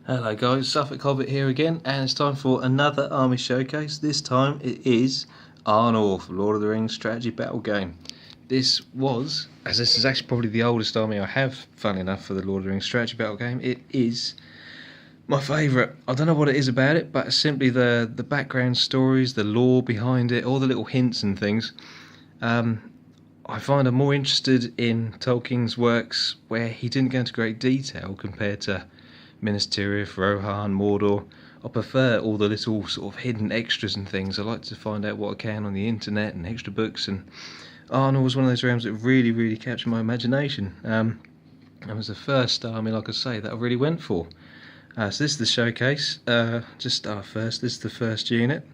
Hello guys, Suffolk Hobbit here again, and it's time for another army showcase. This time it is Arnor for Lord of the Rings strategy battle game. This is actually probably the oldest army I have, funnily enough, for the Lord of the Rings strategy battle game. It is my favourite. I don't know what it is about it, but it's simply the background stories, the lore behind it, all the little hints and things. I find I'm more interested in Tolkien's works where he didn't go into great detail compared to Minas Tirith, Rohan, Mordor. I prefer all the little sort of hidden extras and things. I like to find out what I can on the internet and extra books, and Arnor was one of those realms that really captured my imagination. It was the first army, like I say, that I really went for. So this is the showcase. Just start first. This is the first unit.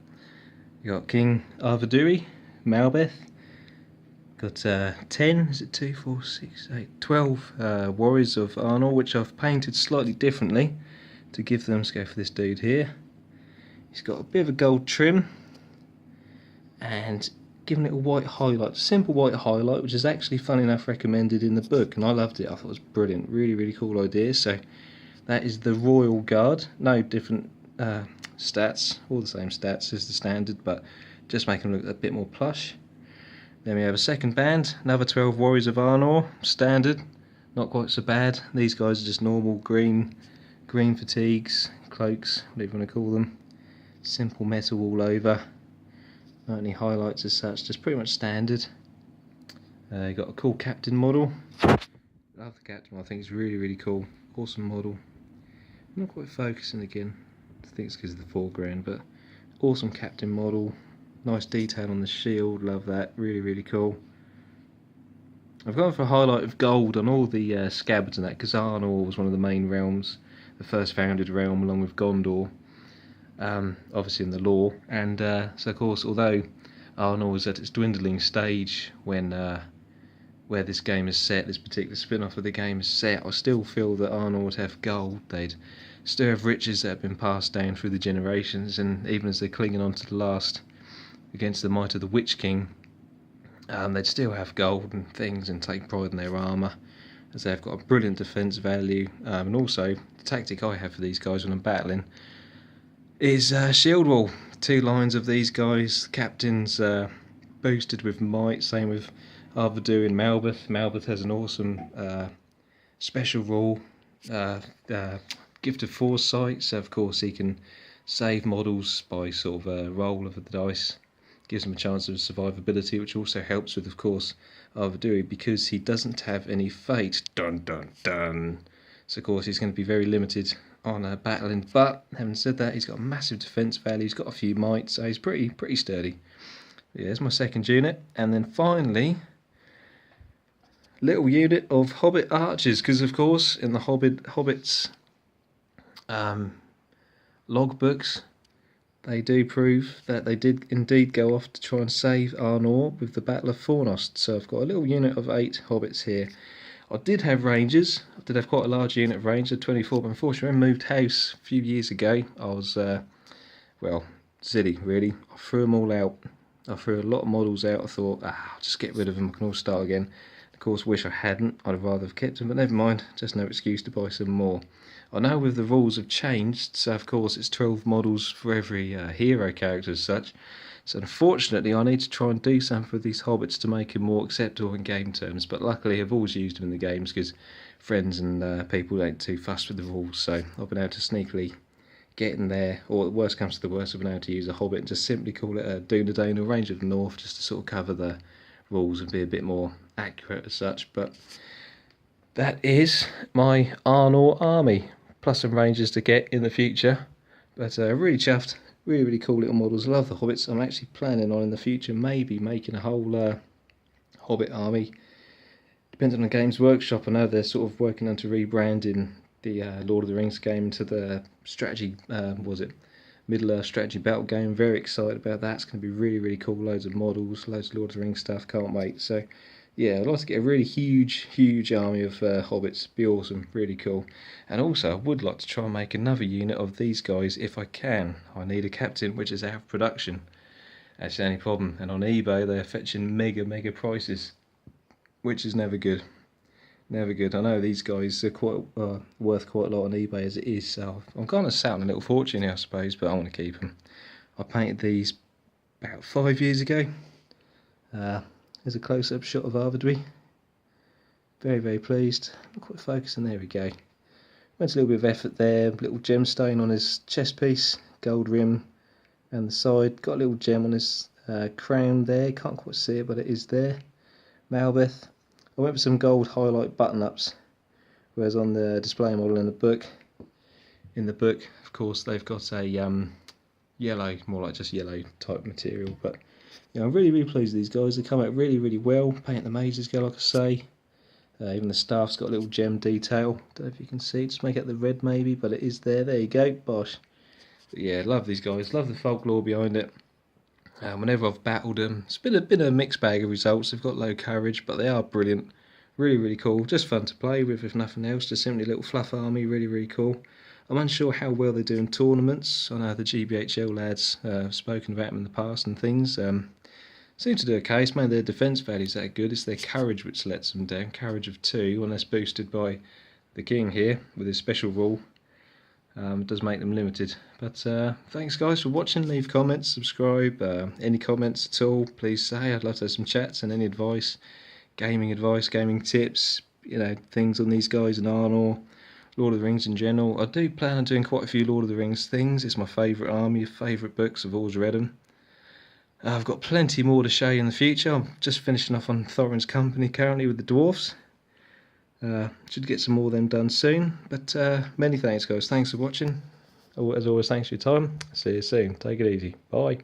You got King Arvedui, Malbeth. Got 10, is it 2, 4, 6, 8, 12 warriors of Arnor, which I've painted slightly differently to give them. Let's go for this dude here. He's got a bit of a gold trim and given it a white highlight, simple white highlight, which is actually, funny enough, recommended in the book, and I loved it. I thought it was brilliant, really cool idea. So that is the Royal Guard. No different stats, all the same stats as the standard, but just make them look a bit more plush. Then we have a second band, another 12 Warriors of Arnor, standard, not quite so bad. These guys are just normal green fatigues, cloaks, whatever you want to call them. Simple metal all over, not any highlights as such, just pretty much standard. You've got a cool captain model. Love the captain, I think it's really cool, awesome model. Not quite focusing again, I think it's because of the foreground, but awesome captain model. Nice detail on the shield, love that, really cool. I've gone for a highlight of gold on all the scabbards and that, because Arnor was one of the main realms, the first founded realm along with Gondor, obviously in the lore. And so of course, although Arnor was at its dwindling stage when where this game is set, this particular spin-off of the game is set, I still feel that Arnor would have gold. They'd still have riches that have been passed down through the generations, and even as they're clinging on to the last against the might of the Witch King, they'd still have gold and things and take pride in their armour, as they've got a brilliant defence value. And also, the tactic I have for these guys when I'm battling is shield wall. 2 lines of these guys, captains boosted with might, same with Arvedui and Malbeth. Malbeth has an awesome special rule, gift of foresight, so of course he can save models by sort of a roll of the dice. Gives him a chance of survivability, which also helps with, of course, Arvedui, because he doesn't have any fate. Dun. So of course he's going to be very limited on battling, but having said that, he's got a massive defence value, he's got a few might, so he's pretty sturdy. Yeah, there's my second unit. And then finally, little unit of Hobbit archers, because of course in the Hobbits logbooks, they do prove that they did indeed go off to try and save Arnor with the Battle of Fornost. So I've got a little unit of 8 hobbits here. I did have rangers. I did have quite a large unit of rangers, 24, but unfortunately when I moved house a few years ago, I was, well, silly really. I threw them all out. I threw a lot of models out. I thought, I'll just get rid of them, I can all start again. Of course, wish I hadn't. I'd have rather have kept them, but never mind, just no excuse to buy some more. I know with the rules have changed, so of course it's 12 models for every hero character as such. So unfortunately I need to try and do something with these hobbits to make them more acceptable in game terms, but luckily I've always used them in the games because friends and people ain't too fussed with the rules, so I've been able to sneakily get in there, or the worst comes to the worst, I've been able to use a hobbit and just simply call it a Dunedain or Ranger of the North, just to sort of cover the rules and be a bit more accurate as such. But that is my Arnor army, plus some rangers to get in the future. But really chuffed, really cool little models. I love the hobbits. I'm actually planning on in the future maybe making a whole hobbit army. Depends on the Games Workshop. I know they're sort of working on to rebranding the Lord of the Rings game to the strategy, Middle-earth strategy battle game. Very excited about that. It's going to be really cool. Loads of models, loads of Lord of the Rings stuff. Can't wait. So yeah, I'd like to get a really huge army of hobbits. Be awesome, really cool. And also I would like to try and make another unit of these guys if I can. I need a captain which is out of production. That's the only problem. And on eBay they're fetching mega prices, which is never good. Never good. I know these guys are quite worth quite a lot on eBay as it is, so I'm kind of sat on a little fortune here, I suppose, but I want to keep them. I painted these about 5 years ago. There's a close-up shot of Arvidry. Very, very pleased. Not quite focusing. There we go. Went a little bit of effort there. Little gemstone on his chest piece, gold rim, and the side. Got a little gem on his crown there. Can't quite see it, but it is there. Malbeth. I went for some gold highlight button-ups, whereas on the display model in the book, of course, they've got a yellow, more like just yellow type material. But yeah, I'm really, really pleased with these guys. They come out really, really well. Paint the mazes go, like I say. Even the staff's got a little gem detail. Don't know if you can see. Just make out the red maybe, but it is there. There you go. Bosh. But yeah, love these guys. Love the folklore behind it. Whenever I've battled them, it's been a mixed bag of results. They've got low courage, but they are brilliant. Really, really cool. Just fun to play with, if nothing else. Just simply a little fluff army. Really, really cool. I'm unsure how well they do in tournaments. I know the GBHL lads have spoken about them in the past and things. Seem to do okay. It's mainly their defence values that are good. It's their courage which lets them down. Courage of 2, unless boosted by the king here with his special rule. It does make them limited. But thanks guys for watching. Leave comments, subscribe. Any comments at all, please say. I'd love to have some chats and any advice, gaming tips, you know, things on these guys and Arnor, Lord of the Rings in general. I do plan on doing quite a few Lord of the Rings things. It's my favourite army, favourite books. I've always read them. I've got plenty more to show you in the future. I'm just finishing off on Thorin's company currently with the dwarfs. Should get some more of them done soon. But many thanks guys. Thanks for watching. As always, thanks for your time. See you soon. Take it easy. Bye.